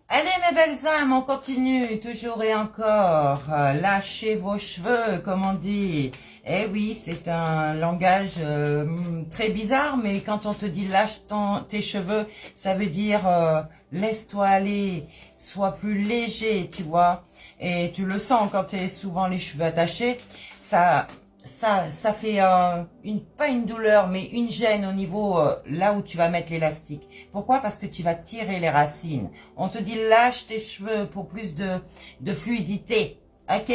Allez mes belles âmes, on continue, toujours et encore. Lâchez vos cheveux, comme on dit. Eh oui, c'est un langage très bizarre, mais quand on te dit lâche tes cheveux, ça veut dire laisse-toi aller, sois plus léger, tu vois. Et tu le sens quand tu es souvent les cheveux attachés, ça, ça fait pas une douleur, mais une gêne au niveau là où tu vas mettre l'élastique. Pourquoi? Parce que tu vas tirer les racines. On te dit lâche tes cheveux pour plus de fluidité. Ok?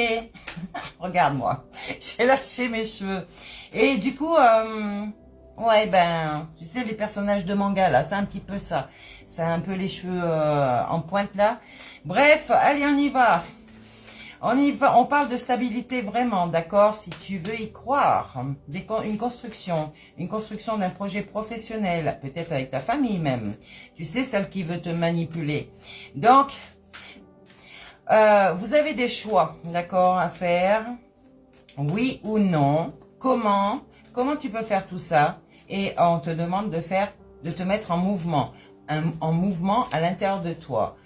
Regarde-moi. J'ai lâché mes cheveux. Et du coup, ouais, ben, tu sais, les personnages de manga, là, c'est un petit peu ça. C'est un peu les cheveux en pointe, là. Bref, allez, on y va. On y va, on parle de stabilité vraiment, d'accord? Si tu veux y croire, une construction d'un projet professionnel, peut-être avec ta famille même. Tu sais, celle qui veut te manipuler. Donc, vous avez des choix, d'accord, à faire. Oui ou non. Comment tu peux faire tout ça? Et on te demande de te mettre en mouvement, en mouvement à l'intérieur de toi.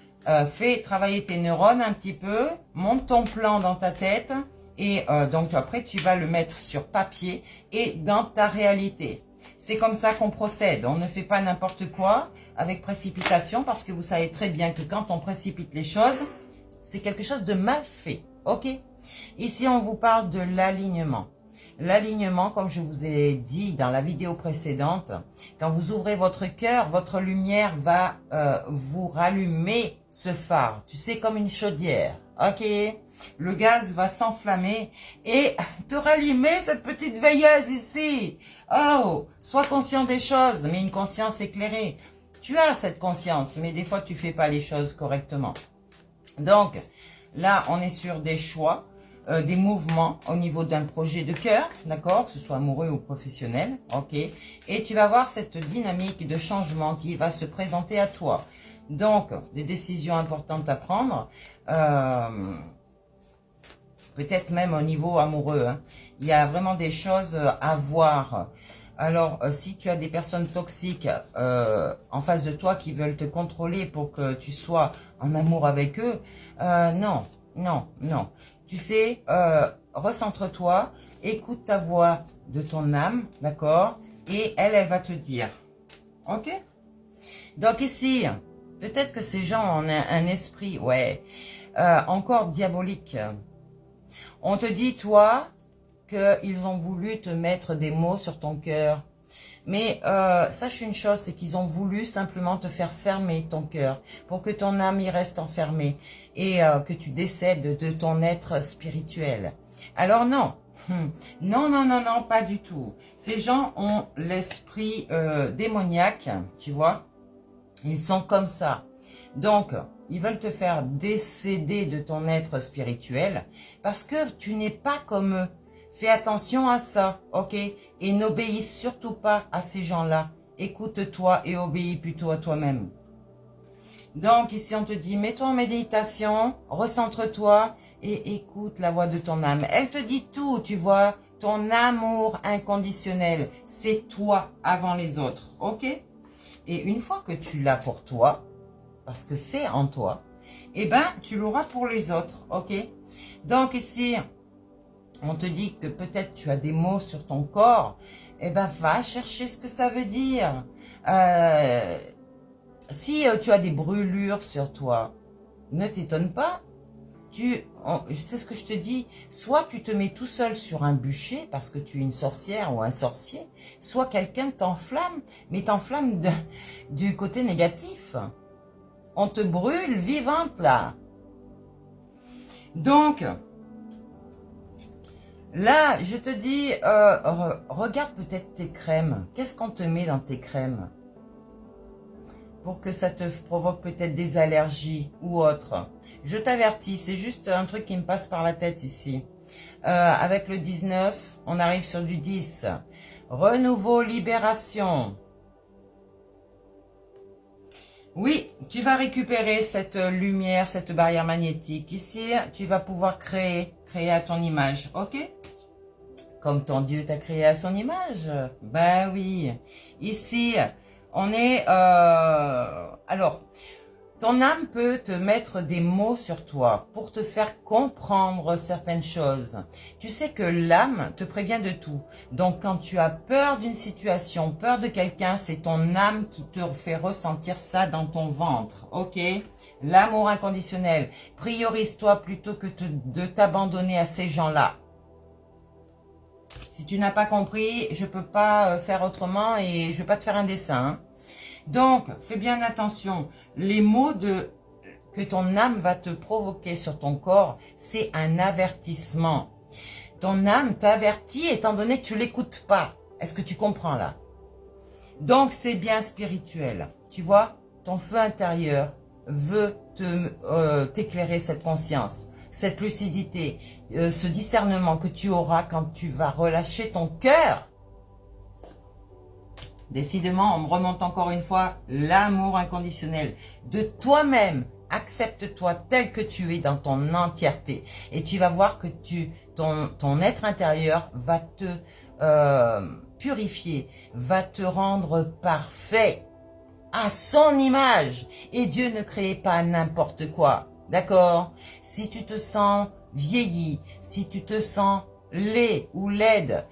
Fais travailler tes neurones un petit peu, monte ton plan dans ta tête et donc après tu vas le mettre sur papier et dans ta réalité. C'est comme ça qu'on procède. On ne fait pas n'importe quoi avec précipitation parce que vous savez très bien que quand on précipite les choses, c'est quelque chose de mal fait. Ok? Ici, on vous parle de l'alignement. L'alignement, comme je vous ai dit dans la vidéo précédente, quand vous ouvrez votre cœur, votre lumière va vous rallumer ce phare. Tu sais, comme une chaudière. Ok? Le gaz va s'enflammer et te rallumer cette petite veilleuse ici. Oh, sois conscient des choses, mais une conscience éclairée. Tu as cette conscience, mais des fois, tu fais pas les choses correctement. Donc, là, on est sur des choix, des mouvements au niveau d'un projet de cœur, d'accord, que ce soit amoureux ou professionnel, ok. Et tu vas voir cette dynamique de changement qui va se présenter à toi. Donc, des décisions importantes à prendre, peut-être même au niveau amoureux. Hein. Il y a vraiment des choses à voir. Alors, si tu as des personnes toxiques en face de toi qui veulent te contrôler pour que tu sois en amour avec eux, non, non, non. Tu sais, recentre-toi, écoute ta voix de ton âme, d'accord? Et elle va te dire. Ok? Donc ici, peut-être que ces gens ont un esprit, ouais, encore diabolique. On te dit, toi, qu'ils ont voulu te mettre des mots sur ton cœur. Mais sache une chose, c'est qu'ils ont voulu simplement te faire fermer ton cœur pour que ton âme y reste enfermée et que tu décèdes de ton être spirituel. Alors non, non, non, non, non, pas du tout. Ces gens ont l'esprit démoniaque, tu vois. Ils sont comme ça. Donc, ils veulent te faire décéder de ton être spirituel parce que tu n'es pas comme eux. Fais attention à ça, ok? Et n'obéis surtout pas à ces gens-là. Écoute-toi et obéis plutôt à toi-même. Donc, ici, on te dit, mets-toi en méditation, recentre-toi et écoute la voix de ton âme. Elle te dit tout, tu vois. Ton amour inconditionnel, c'est toi avant les autres, ok? Et une fois que tu l'as pour toi, parce que c'est en toi, eh ben, tu l'auras pour les autres, ok? Donc ici, on te dit que peut-être tu as des mots sur ton corps, eh ben, va chercher ce que ça veut dire. Si tu as des brûlures sur toi, ne t'étonne pas. C'est ce que je te dis, soit tu te mets tout seul sur un bûcher parce que tu es une sorcière ou un sorcier, soit quelqu'un t'enflamme, mais t'enflamme du côté négatif. On te brûle vivante là. Donc, là, je te dis, regarde peut-être tes crèmes. Qu'est-ce qu'on te met dans tes crèmes? Pour que ça te provoque peut-être des allergies ou autre. Je t'avertis, c'est juste un truc qui me passe par la tête ici. Avec le 19, on arrive sur du 10. Renouveau, libération. Oui, tu vas récupérer cette lumière, cette barrière magnétique. Ici, tu vas pouvoir créer à ton image, ok? Comme ton Dieu t'a créé à son image. Ben oui. Ici, on est... alors, Ton âme peut te mettre des mots sur toi pour te faire comprendre certaines choses. Tu sais que l'âme te prévient de tout. Donc quand tu as peur d'une situation, peur de quelqu'un, c'est ton âme qui te fait ressentir ça dans ton ventre. Ok? L'amour inconditionnel. Priorise-toi plutôt que de t'abandonner à ces gens-là. Si tu n'as pas compris, je peux pas faire autrement et je vais pas te faire un dessin. Hein. Donc, fais bien attention. Les mots que ton âme va te provoquer sur ton corps, c'est un avertissement. Ton âme t'avertit étant donné que tu l'écoutes pas. Est-ce que tu comprends là? Donc, c'est bien spirituel. Tu vois, ton feu intérieur veut t'éclairer cette conscience, cette lucidité, ce discernement que tu auras quand tu vas relâcher ton cœur. Décidément, on me remonte encore une fois l'amour inconditionnel de toi-même. Accepte-toi tel que tu es dans ton entièreté. Et tu vas voir que ton être intérieur va te purifier, va te rendre parfait à son image. Et Dieu ne crée pas n'importe quoi. D'accord? Si tu te sens vieilli, si tu te sens laid ou laide,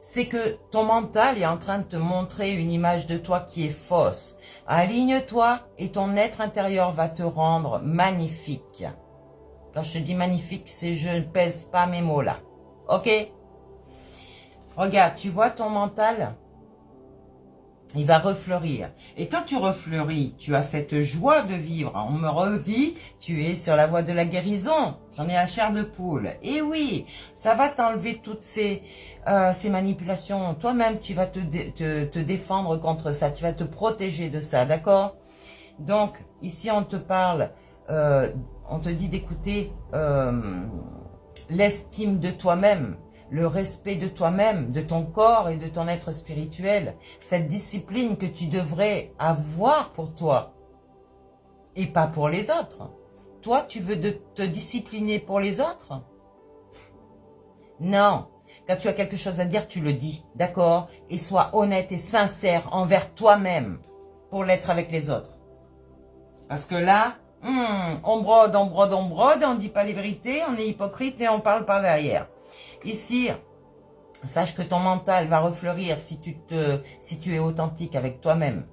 c'est que ton mental est en train de te montrer une image de toi qui est fausse. Aligne-toi et ton être intérieur va te rendre magnifique. Quand je te dis magnifique, c'est je ne pèse pas mes mots là. Ok? Regarde, tu vois ton mental? Il va refleurir. Et quand tu refleuris, tu as cette joie de vivre. On me redit, tu es sur la voie de la guérison. J'en ai la chair de poule. Et oui, ça va t'enlever toutes ces manipulations. Toi-même, tu vas te défendre contre ça. Tu vas te protéger de ça, d'accord? Donc, ici, on te parle, on te dit d'écouter l'estime de toi-même. Le respect de toi-même, de ton corps et de ton être spirituel. Cette discipline que tu devrais avoir pour toi et pas pour les autres. Toi, tu veux te discipliner pour les autres? Non. Quand tu as quelque chose à dire, tu le dis, d'accord? Et sois honnête et sincère envers toi-même pour l'être avec les autres. Parce que là, on brode, on dit pas les vérités, on est hypocrite et on parle par derrière. Ici, sache que ton mental va refleurir si tu es authentique avec toi-même.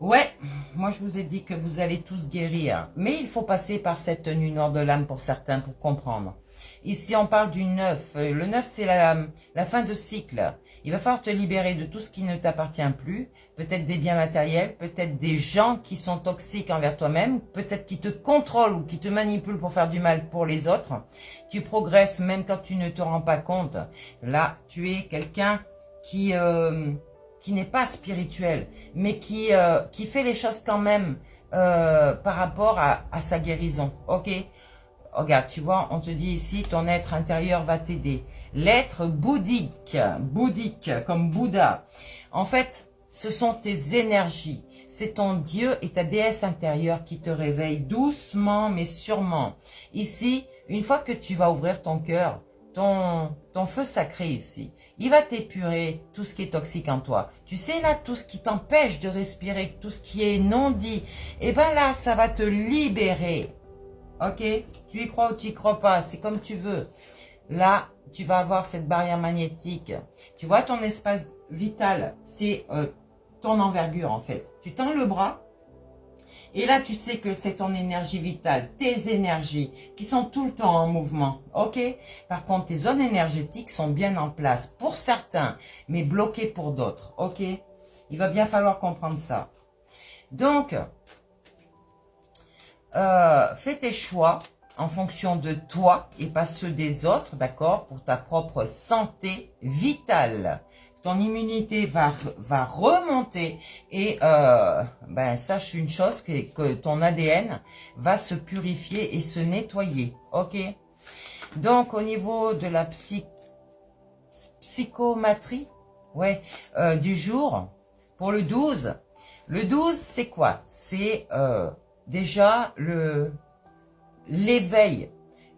Ouais, moi je vous ai dit que vous allez tous guérir. Mais il faut passer par cette nuit noire de l'âme pour certains pour comprendre. Ici on parle du 9. Le 9 c'est la fin de cycle. Il va falloir te libérer de tout ce qui ne t'appartient plus. Peut-être des biens matériels, peut-être des gens qui sont toxiques envers toi-même, peut-être qui te contrôlent ou qui te manipulent pour faire du mal pour les autres. Tu progresses même quand tu ne te rends pas compte. Là, tu es quelqu'un qui n'est pas spirituel, mais qui fait les choses quand même par rapport à sa guérison. Ok? Regarde, tu vois, on te dit ici, ton être intérieur va t'aider. L'être bouddhique, comme Bouddha. En fait, ce sont tes énergies. C'est ton Dieu et ta déesse intérieure qui te réveillent doucement mais sûrement. Ici, une fois que tu vas ouvrir ton cœur, ton feu sacré ici, il va t'épurer tout ce qui est toxique en toi. Tu sais là, tout ce qui t'empêche de respirer, tout ce qui est non dit, et ben là, ça va te libérer. Ok? Tu y crois ou tu y crois pas, c'est comme tu veux. Là, tu vas avoir cette barrière magnétique. Tu vois ton espace vital, c'est ton envergure en fait. Tu tends le bras. Et là, tu sais que c'est ton énergie vitale, tes énergies qui sont tout le temps en mouvement, ok? Par contre, tes zones énergétiques sont bien en place pour certains, mais bloquées pour d'autres, ok? Il va bien falloir comprendre ça. Donc, fais tes choix en fonction de toi et pas ceux des autres, d'accord? Pour ta propre santé vitale. Ton immunité va remonter et sache une chose, que ton ADN va se purifier et se nettoyer, ok? Donc, au niveau de la psychomatrie, ouais, du jour, pour le 12 c'est quoi? C'est déjà l'éveil,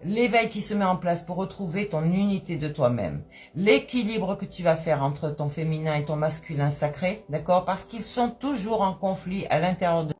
l'éveil qui se met en place pour retrouver ton unité de toi-même, l'équilibre que tu vas faire entre ton féminin et ton masculin sacré, d'accord? Parce qu'ils sont toujours en conflit à l'intérieur de